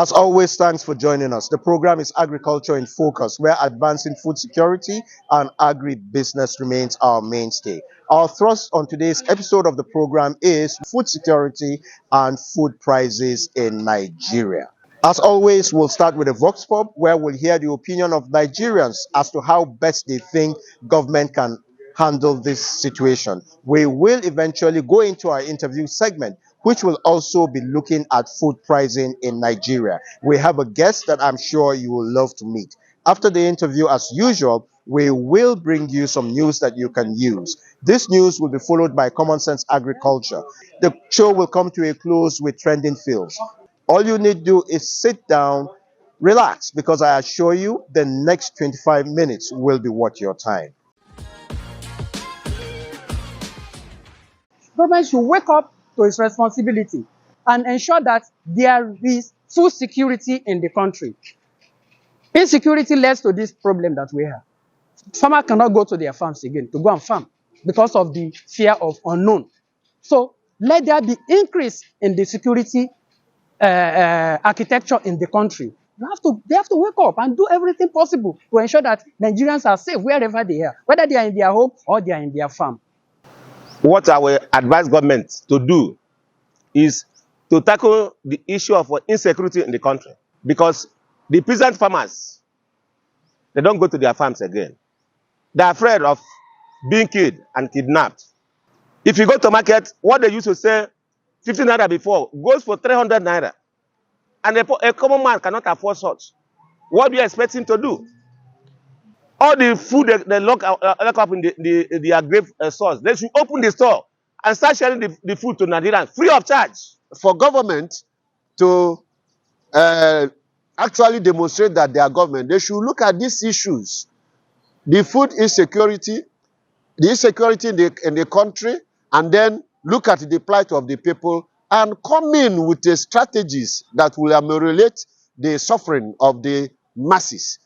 As always, thanks for joining us. The program is Agriculture in Focus, where advancing food security and agribusiness remains our mainstay. Our thrust on today's episode of the program is food security and food prices in Nigeria. As always, we'll start with a Vox Pop, where we'll hear the opinion of Nigerians as to how best they think government can handle this situation. We will eventually go into our interview segment, which will also be looking at food pricing in Nigeria. We have a guest that I'm sure you will love to meet. After the interview, as usual, we will bring you some news that you can use. This news will be followed by Common Sense Agriculture. The show will come to a close with Trending Fields. All you need to do is sit down, relax, because I assure you the next 25 minutes will be worth your time. Government should wake up to its responsibility and ensure that there is food security in the country. Insecurity leads to this problem that we have. Farmers cannot go to their farms again to go and farm because of the fear of unknown. So let there be increase in the security architecture in the country. They have to wake up and do everything possible to ensure that Nigerians are safe wherever they are, whether they are in their home or they are in their farm. What I will advise government to do is to tackle the issue of insecurity in the country, because the peasant farmers, they don't go to their farms again. They're afraid of being killed and kidnapped. If you go to market, what they used to say 15 naira before goes for 300 naira. And a common man cannot afford such. What do you expect him to do? All the food they lock up in the agri stores, they should open the store and start sharing the food to Nigerians free of charge. For government to actually demonstrate that they are government, they should look at these issues. The food insecurity, the insecurity in the country, and then look at the plight of the people and come in with the strategies that will ameliorate the suffering of the masses.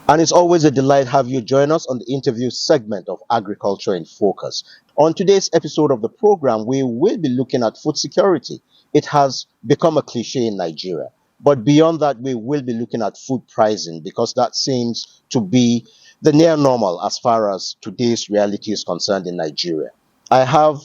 And it's always a delight to have you join us on the interview segment of Agriculture in Focus. On today's episode of the program, we will be looking at food security. It has become a cliche in Nigeria. But beyond that, we will be looking at food pricing, because that seems to be the near normal as far as today's reality is concerned in Nigeria. I have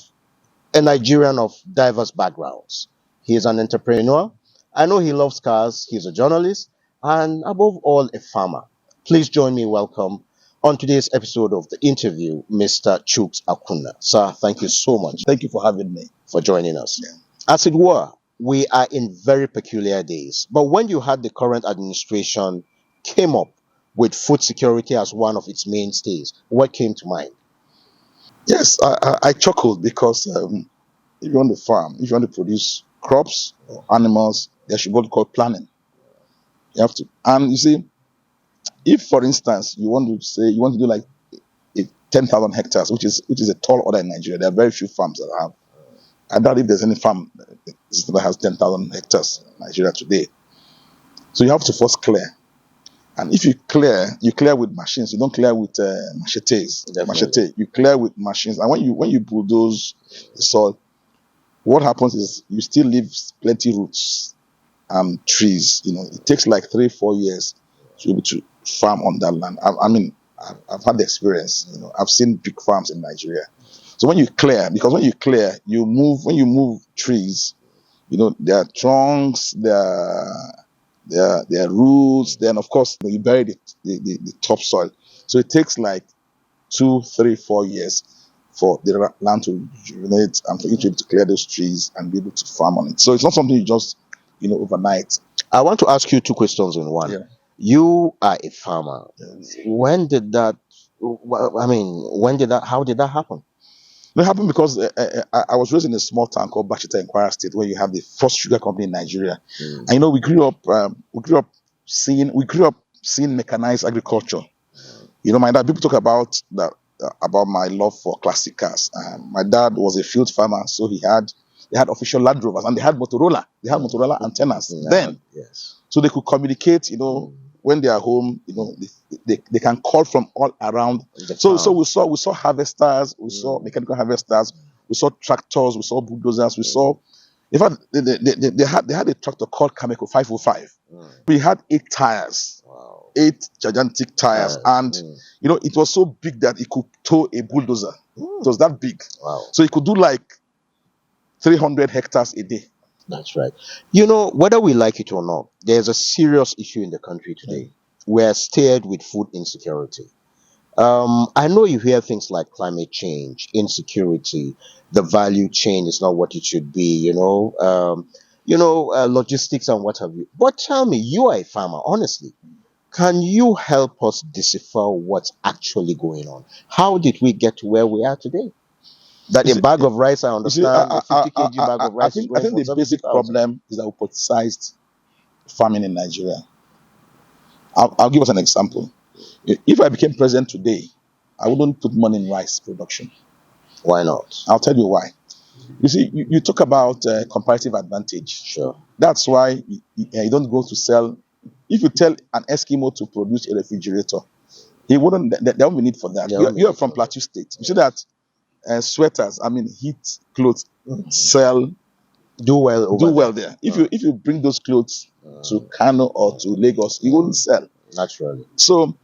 a Nigerian of diverse backgrounds. He is an entrepreneur. I know he loves cars. He's a journalist, and above all, a farmer. Please join me welcome on today's episode of the interview, Mr. Chuks Akunna. Sir, thank you so much. Thank you for having me. For joining us. Yeah. As it were, we are in very peculiar days. But when you had the current administration came up with food security as one of its mainstays, what came to mind? Yes, I chuckled because if you want to farm, if you want to produce crops or animals, there should be what called planning. You have to, and you see, if, for instance, you want to do like 10,000 hectares, which is a tall order in Nigeria. There are very few farms that have. I doubt if there's any farm that has 10,000 hectares in Nigeria today. So you have to first clear, and if you clear with machines. You don't clear with machetes. Machete. You clear with machines, and when you bulldoze the soil, what happens is you still leave plenty roots and trees. It takes like 3-4 years to be able to farm on that land. I've had the experience. I've seen big farms in Nigeria. So when you clear, you move trees. There are trunks, there are roots. Then of course you bury the topsoil. So it takes like 2, 3, 4 years for the land to rejuvenate and for you to be able to clear those trees and be able to farm on it. So it's not something you just overnight. I want to ask you 2 questions in one. Yeah. You are a farmer. Yes. How did that happen? It happened because I was raised in a small town called Bachita in Kwara State, where you have the first sugar company in Nigeria. And we grew up seeing mechanized agriculture. My dad, people talk about that about my love for classic cars. My dad was a field farmer, so they had official Land Rovers, and they had Motorola. They had Motorola antennas then. Yes. So they could communicate, when they are home, they can call from all around. So we saw harvesters, we saw mechanical harvesters, we saw tractors, we saw bulldozers, we saw. In fact, they had a tractor called Cameco 505. We had 8 tires. Wow. 8 gigantic tires, and it was so big that it could tow a bulldozer. It was that big. Wow. So it could do like 300 hectares a day. That's right. Whether we like it or not, there's a serious issue in the country today. We're steered with food insecurity. I know you hear things like climate change, insecurity, the value chain is not what it should be, logistics and what have you. But tell me, you are a farmer, honestly. Can you help us decipher what's actually going on? How did we get to where we are today? That a bag of rice, I understand, a 50 kg bag of rice is going I think for the basic 70,000. problem is that we politicized farming in Nigeria. I'll give us an example. If I became president today, I wouldn't put money in rice production. Why not? I'll tell you why. You see, you talk about comparative advantage. Sure. That's why you don't go to sell. If you tell an Eskimo to produce a refrigerator, he wouldn't. There won't be need for that. You're from Plateau State. You see that sweaters, heat clothes, do well there. If you bring those clothes to Kano or to Lagos, you wouldn't sell. Naturally. So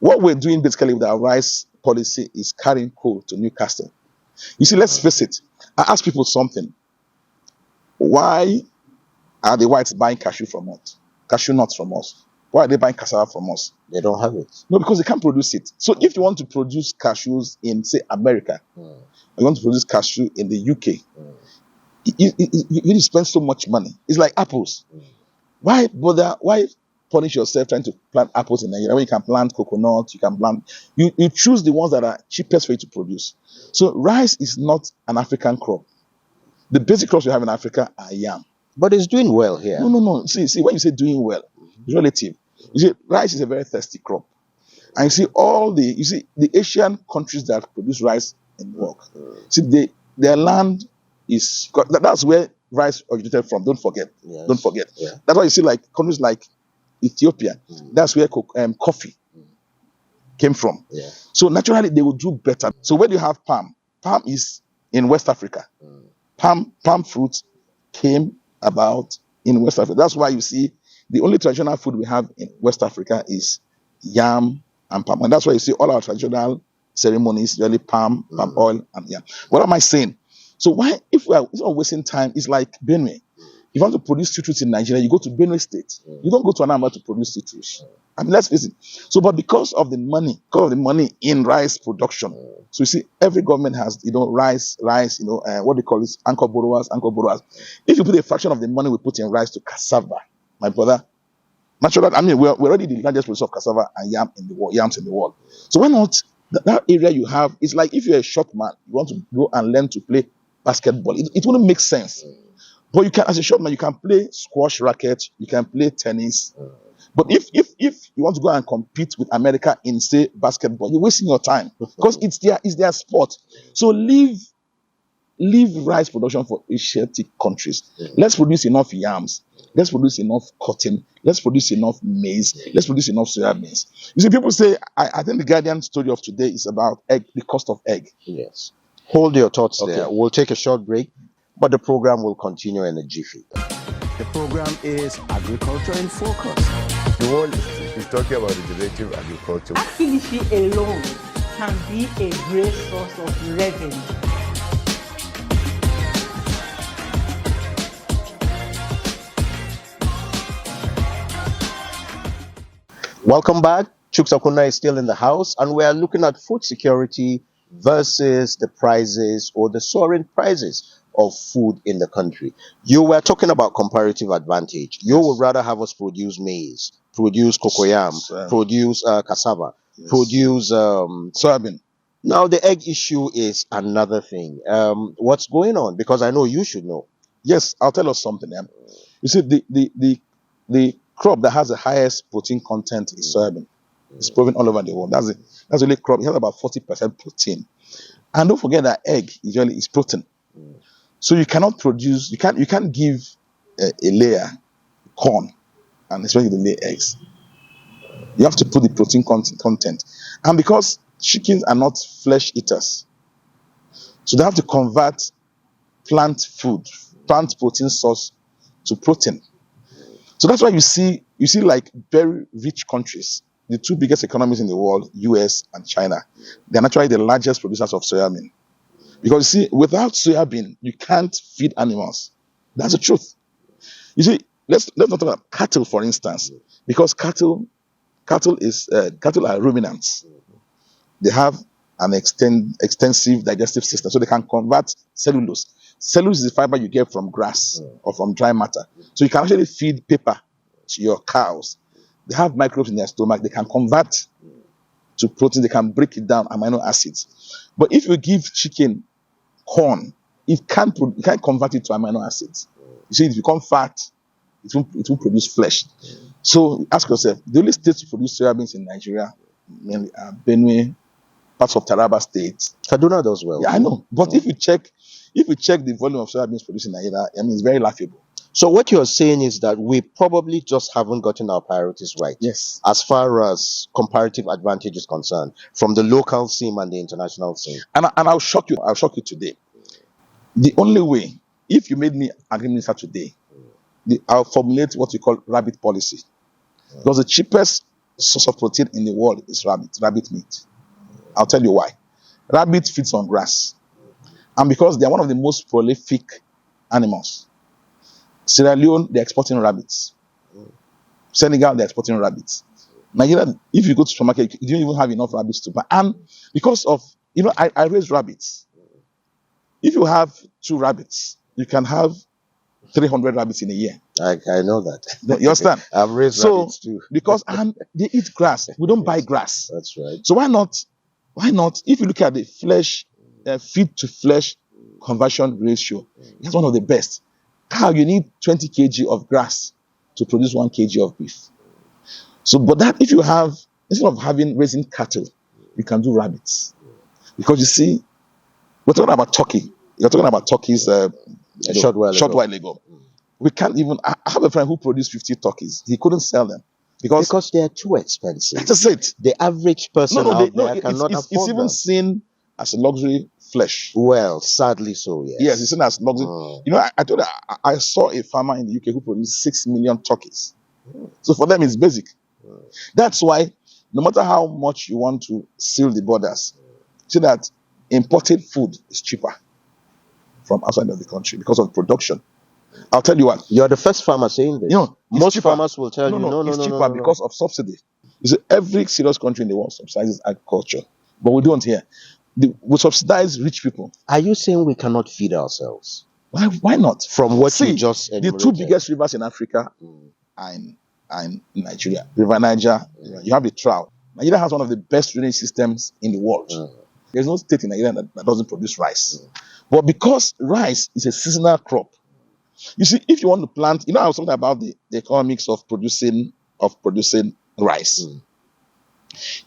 what we're doing basically with our rice policy is carrying coal to Newcastle. You see, let's face it. I ask people something. Why are the whites buying cashew nuts from us? Why are they buying cassava from us? They don't have it. No, because they can't produce it. So if you want to produce cashews in, say, America, or you want to produce cashew in the UK, you need to spend so much money. It's like apples. Why bother? Why punish yourself trying to plant apples in Nigeria when you can plant coconut, you choose the ones that are cheapest for you to produce. So rice is not an African crop. The basic crops we have in Africa are yam. But it's doing well here. No. See, when you say doing well, it's relative. You see, rice is a very thirsty crop. And you see the Asian countries that produce rice in bulk. See, their land that's where rice originated from. Don't forget. Yes. Don't forget. Yeah. That's why you see like countries like Ethiopia. That's where coffee came from. Yeah. So naturally they will do better. So where do you have palm? Palm is in West Africa. Palm fruit came about in West Africa. That's why you see the only traditional food we have in West Africa is yam and palm. And that's why you see all our traditional ceremonies, really palm oil and yam. What am I saying? So why, if we are wasting time, it's like Benue. If you want to produce citrus in Nigeria, you go to Benue State. You don't go to Anambra to produce citrus. Let's face it. So, but because of the money in rice production, so you see, every government has, rice, what they call it, anchor borrowers. If you put a fraction of the money we put in rice to cassava, my brother, naturally, we're already the largest producer of cassava and yams in the world. So why not that area you have? It's like if you're a short man, you want to go and learn to play basketball. It wouldn't make sense. But you can, as a short man, you can play squash racket, you can play tennis. But if you want to go and compete with America in, say, basketball, you're wasting your time because it's their sport. So leave rice production for Asiatic countries. Let's produce enough yams. Let's produce enough cotton. Let's produce enough maize. Let's produce enough soybeans. You see, people say, I think the Guardian story of today is about egg, the cost of egg. Yes. Hold your thoughts there. We'll take a short break, but the program will continue in a jiffy. The program is Agriculture in Focus. The world is talking about regenerative agriculture. Activity alone can be a great source of revenue. Welcome back. Chuks Akunna is still in the house, and we are looking at food security versus the prices or the soaring prices of food in the country. You were talking about comparative advantage. You would rather have us produce maize, produce cocoyam, produce cassava, produce soybean. Now the egg issue is another thing. What's going on? Because I know you should know. Yes, I'll tell us something. You see, the crop that has the highest protein content is soybean. It's proven all over the world. That's the only crop. It has about 40% protein. And don't forget that egg usually is protein. So you cannot produce, you can't give a layer corn and expect it to lay eggs. You have to put the protein content. And because chickens are not flesh eaters, so they have to convert plant protein source to protein. So that's why you see like very rich countries, the two biggest economies in the world, US and China, they're naturally the largest producers of soya bean. Because you see, without soya bean, you can't feed animals. That's the truth. You see, let's not talk about cattle, for instance, because cattle are ruminants. They have an extensive digestive system, so they can convert cellulose. Cellulose is the fiber you get from grass or from dry matter. So you can actually feed paper to your cows. They have microbes in their stomach. They can convert to protein. They can break it down, amino acids. But if you give chicken corn, it can't convert it to amino acids. You see, it becomes fat. It won't produce flesh. So ask yourself, the only states to produce soybeans in Nigeria mainly are Benue, parts of Taraba State. Kaduna does well. Yeah, I know. But if you check the volume of soybeans produced in Nigeria, I mean, it's very laughable. So what you're saying is that we probably just haven't gotten our priorities right. Yes. As far as comparative advantage is concerned, from the local scene and the international scene. And I'll shock you. I'll shock you today. The only way, if you made me agri minister today, I'll formulate what we call rabbit policy. Because the cheapest source of protein in the world is rabbit meat. I'll tell you why. Rabbit feeds on grass. And because they are one of the most prolific animals. Sierra Leone, they're exporting rabbits. Senegal, they're exporting rabbits. Nigeria, if you go to the supermarket, you don't even have enough rabbits to buy. And because of, I raise rabbits. If you have 2 rabbits, you can have 300 rabbits in a year. I know that. You understand? I've raised rabbits too. Because they eat grass. We don't buy grass. That's right. So why not? If you look at the flesh, feed to flesh conversion ratio, it's one of the best. Cow, you need 20 kg of grass to produce 1 kg of beef. So, but that if you have, instead of raising cattle, you can do rabbits. Because you see, we're talking about turkey. You're talking about turkeys a short while ago. We can't even, I have a friend who produced 50 turkeys. He couldn't sell them. Because they are too expensive. That's it. The average person out there cannot afford it's even them. seen as a luxury flesh. Well, sadly so, yes. Yes, it's seen as luxury. I told you, I saw a farmer in the UK who produced 6 million turkeys. So for them, it's basic. That's why, no matter how much you want to seal the borders, so that imported food is cheaper from outside of the country because of production. I'll tell you what. You're the first farmer saying this. Most farmers will tell you, no, it's cheaper because of subsidy. You see, every serious country in the world subsidizes agriculture, but we don't here. We subsidize rich people. Are you saying we cannot feed ourselves? Why not? From what you just enumerated. The 2 biggest rivers in Africa are in Nigeria. River Niger, you have the Trout. Nigeria has one of the best drainage systems in the world. There's no state in Nigeria that doesn't produce rice. But because rice is a seasonal crop, you see, if you want to plant, I was talking about the economics of producing rice.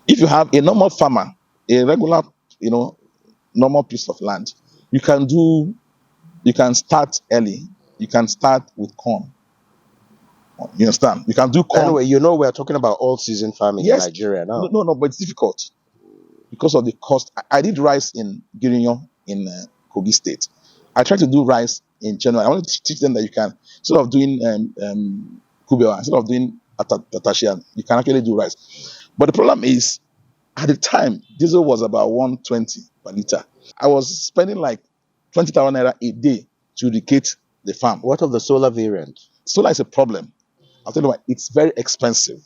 If you have a normal farmer, a regular, normal piece of land, you can start early. You can start with corn. You understand? You can do corn. Anyway, we're talking about all-season farming in Nigeria now. No, but it's difficult because of the cost. I did rice in Girinyo in Kogi State. I tried to do rice in January. I wanted to teach them that you can, instead of doing kubewa, instead of doing tatashian, you can actually do rice. But the problem is, at the time, diesel was about 120 per liter. I was spending like 20,000 naira a day to irrigate the farm. What of the solar variant? Solar is a problem. I'll tell you why. It's very expensive.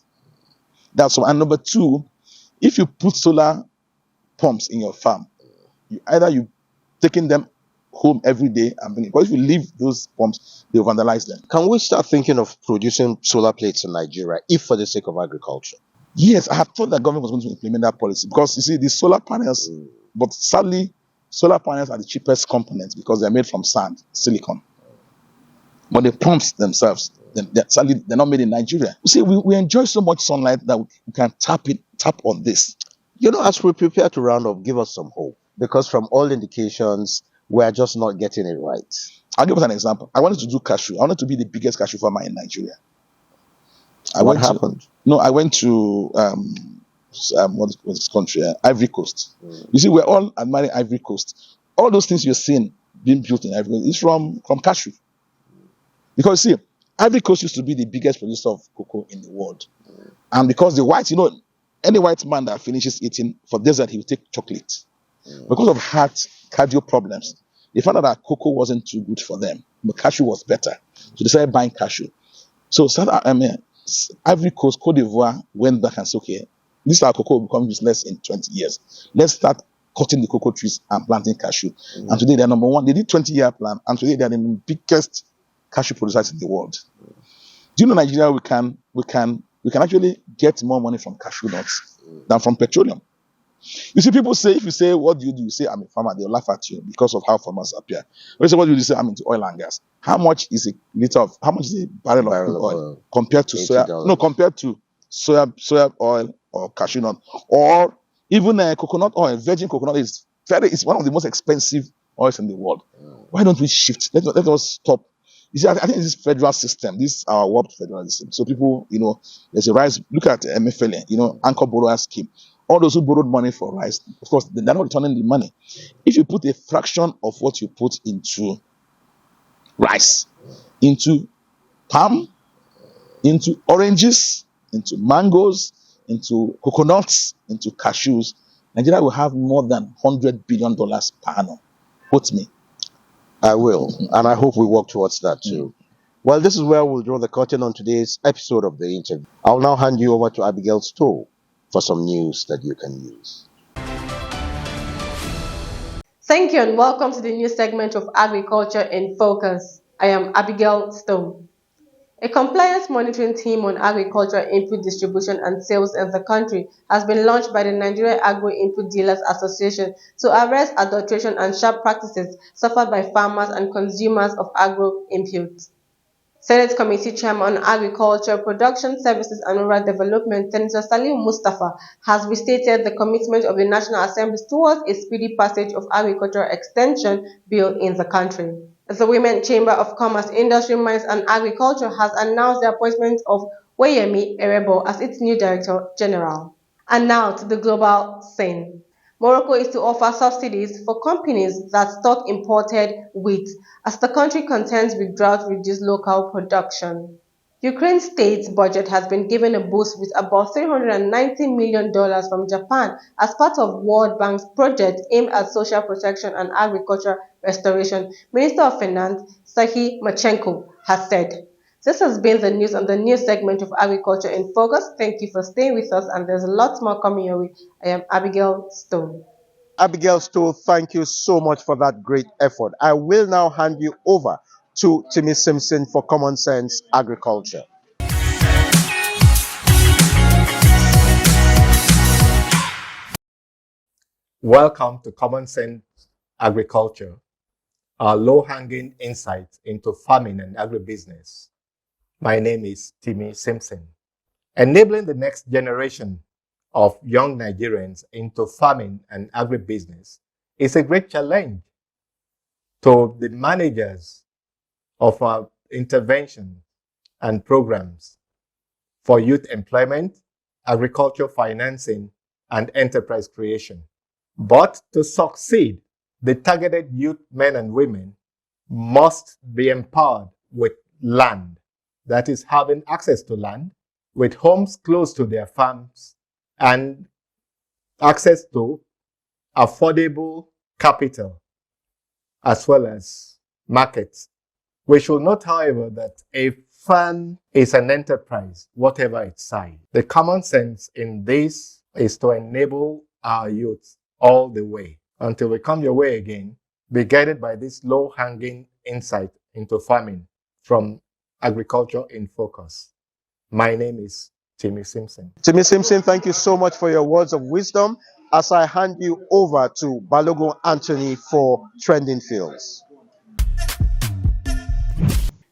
That's one. And number 2, if you put solar pumps in your farm, you taking them home every day and bring it. Because if you leave those pumps, they'll vandalize them. Can we start thinking of producing solar plates in Nigeria, if for the sake of agriculture? Yes, I have thought that government was going to implement that policy because you see, the solar panels, but sadly, solar panels are the cheapest components because they're made from sand, silicon. But the pumps themselves, sadly, they're not made in Nigeria. You see, we enjoy so much sunlight that we can tap on this. As we prepare to round up, give us some hope. Because from all indications, we're just not getting it right. I'll give us an example. I wanted to do cashew. I wanted to be the biggest cashew farmer in Nigeria. I What went to happened? no, I went to what's this country? Ivory Coast. You see, we're all admiring Ivory Coast. All those things you're seeing being built in Ivory Coast is from cashew. Because see, Ivory Coast used to be the biggest producer of cocoa in the world. And because the whites, any white man that finishes eating for dessert, he will take chocolate. Because of cardio problems, they found out that cocoa wasn't too good for them, but cashew was better. So they started buying cashew. So Ivory Coast, Cote d'Ivoire went back and said, okay, this our cocoa will become useless in 20 years. Let's start cutting the cocoa trees and planting cashew. And today they're number one. They did 20-year plan, and today they're the biggest cashew producers in the world. Do you know Nigeria? We can actually get more money from cashew nuts than from petroleum. You see, people say, if you say, what do? You say, I'm a farmer, they'll laugh at you because of how farmers appear. When you say, what do? You say, I'm into oil and gas. How much is a barrel of crude oil compared to soya? $80. No, compared to soya oil or cashew nut, or even coconut oil. Virgin coconut it's one of the most expensive oils in the world. Why don't we shift? Let us stop. You see, I think this federal system, this our warped federal system. So people, there's a rise. Look at MFLA, anchor borrower scheme. All those who borrowed money for rice, of course, they're not returning the money. If you put a fraction of what you put into rice, into palm, into oranges, into mangoes, into coconuts, into cashews, Nigeria will have more than $100 billion per annum. Quote me. I will, and I hope we work towards that too. Well, this is where we'll draw the curtain on today's episode of the interview. I'll now hand you over to Abigail Stowe for some news that you can use. Thank you and welcome to the new segment of Agriculture in Focus. I am Abigail Stone. A compliance monitoring team on agricultural input distribution and sales in the country has been launched by the Nigeria Agro-Input Dealers Association to arrest adulteration and sharp practices suffered by farmers and consumers of agro inputs. Senate Committee Chairman on Agriculture, Production Services and Rural Development, Senator Salim Mustafa, has restated the commitment of the National Assembly towards a speedy passage of Agricultural Extension Bill in the country. The Women Chamber of Commerce, Industry, Mines and Agriculture has announced the appointment of Weyemi Erebo as its new Director General. And now to the global scene. Morocco is to offer subsidies for companies that stock imported wheat as the country contends with drought-reduced local production. Ukraine's state budget has been given a boost with about $390 million from Japan as part of World Bank's project aimed at social protection and agricultural restoration, Minister of Finance Serhiy Marchenko has said. This has been the news on the news segment of Agriculture in Focus. Thank you for staying with us, and there's lots more coming your way. I am Abigail Stone. Abigail Stowe, thank you so much for that great effort. I will now hand you over to Timmy Simpson for Common Sense Agriculture. Welcome to Common Sense Agriculture, our low-hanging insights into farming and agribusiness. My name is Timmy Simpson. Enabling the next generation of young Nigerians into farming and agribusiness is a great challenge to the managers of our intervention and programs for youth employment, agriculture financing, and enterprise creation. But to succeed, the targeted youth men and women must be empowered with land, that is, having access to land, with homes close to their farms, and access to affordable capital, as well as markets. We should note, however, that a farm is an enterprise, whatever its size. The common sense in this is to enable our youth all the way until we come your way again, be guided by this low-hanging insight into farming from Agriculture in Focus. My name is Timmy Simpson. Timmy Simpson, thank you so much for your words of wisdom as I hand you over to Balogun Anthony for Trending Fields.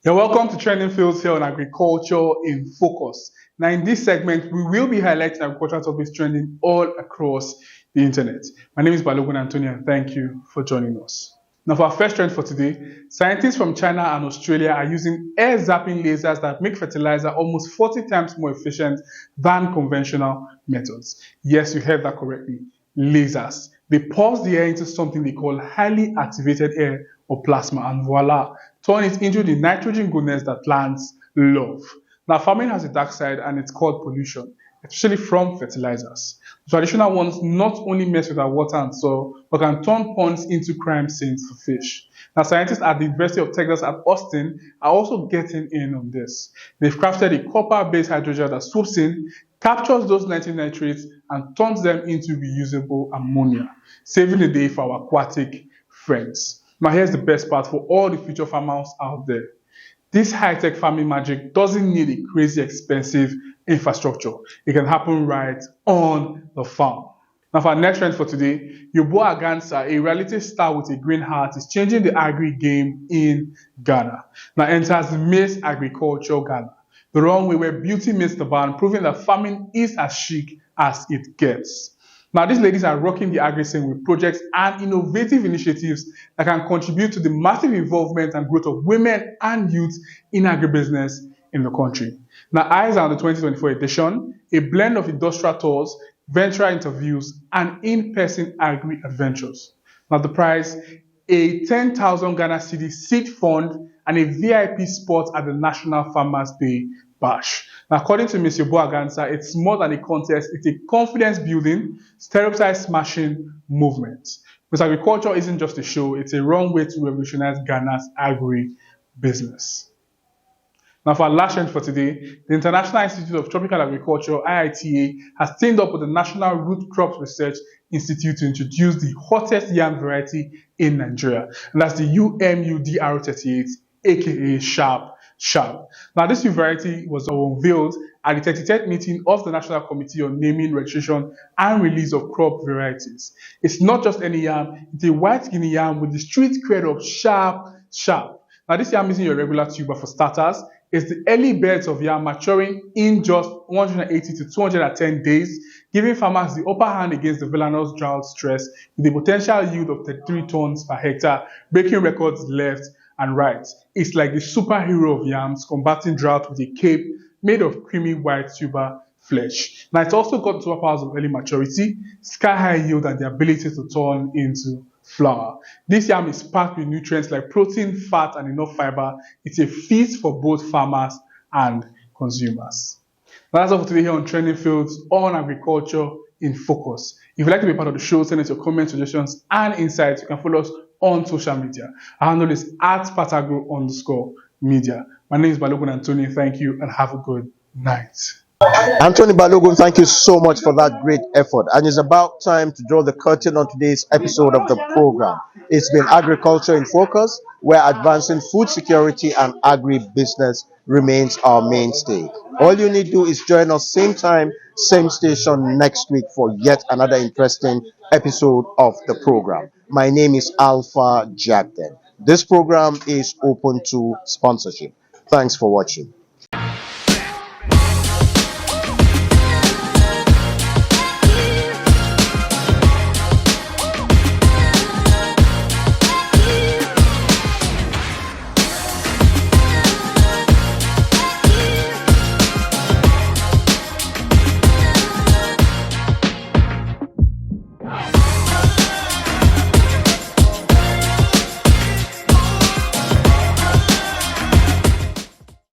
You're welcome to Trending Fields here on Agriculture in Focus. Now, in this segment, we will be highlighting agricultural topics trending all across the internet. My name is Balogun Anthony, and thank you for joining us. Now for our first trend for today, scientists from China and Australia are using air zapping lasers that make fertilizer almost 40 times more efficient than conventional methods. Yes, you heard that correctly. Lasers. They pulse the air into something they call highly activated air or plasma, and voila, turn it into the nitrogen goodness that plants love. Now farming has a dark side and it's called pollution, especially from fertilizers. The traditional ones not only mess with our water and soil, but can turn ponds into crime scenes for fish. Now, scientists at the University of Texas at Austin are also getting in on this. They've crafted a copper-based hydrogel that swoops in, captures those nitrates, and turns them into reusable ammonia, saving the day for our aquatic friends. Now, here's the best part for all the future farmers out there. This high-tech farming magic doesn't need a crazy expensive infrastructure. It can happen right on the farm. Now for our next trend for today, Yeboah Agansa, a reality star with a green heart, is changing the agri game in Ghana. Now enters Miss Agriculture Ghana, the runway where beauty meets the band, proving that farming is as chic as it gets. Now, these ladies are rocking the agri scene with projects and innovative initiatives that can contribute to the massive involvement and growth of women and youth in agribusiness in the country. Now, eyes are on the 2024 edition, a blend of industrial tours, venture interviews, and in-person agri adventures. Now, the prize, a 10,000 Ghana Cedi seed fund and a VIP spot at the National Farmers Day Bash. Now, according to Ms. Yeboah Agansa, it's more than a contest, it's a confidence-building, stereotype-smashing movement. Because agriculture isn't just a show, it's a wrong way to revolutionize Ghana's agri-business. Now, for our last trend for today, the International Institute of Tropical Agriculture, IITA, has teamed up with the National Root Crops Research Institute to introduce the hottest yam variety in Nigeria, and that's the UMUDR38, aka Sharp. Now, this new variety was unveiled at the 33rd meeting of the National Committee on Naming, Registration, and Release of Crop Varieties. It's not just any yam, it's a white Guinea yam with the street cred of Sharp. Now, this yam isn't your regular tuber for starters. It's the early beds of yam maturing in just 180 to 210 days, giving farmers the upper hand against the villainous drought stress with a potential yield of 33 tons per hectare, breaking records left and right. It's like the superhero of yams combating drought with a cape made of creamy white tuber flesh. Now, it's also got superpowers of early maturity, sky-high yield, and the ability to turn into flour. This yam is packed with nutrients like protein, fat, and enough fiber. It's a feast for both farmers and consumers. Now, that's all for today here on Trending Fields on Agriculture in Focus. If you'd like to be part of the show, send us your comments, suggestions, and insights. You can follow us on social media. Our handle is @patagro_media. My name is Balogun Anthony. Thank you and have a good night. Anthony Balogun, thank you so much for that great effort. And it's about time to draw the curtain on today's episode of the program. It's been Agriculture in Focus, where advancing food security and agri-business remains our mainstay. All you need to do is join us same time, same station next week for yet another interesting episode of the program. My name is Alpha Jackden. This program is open to sponsorship. Thanks for watching.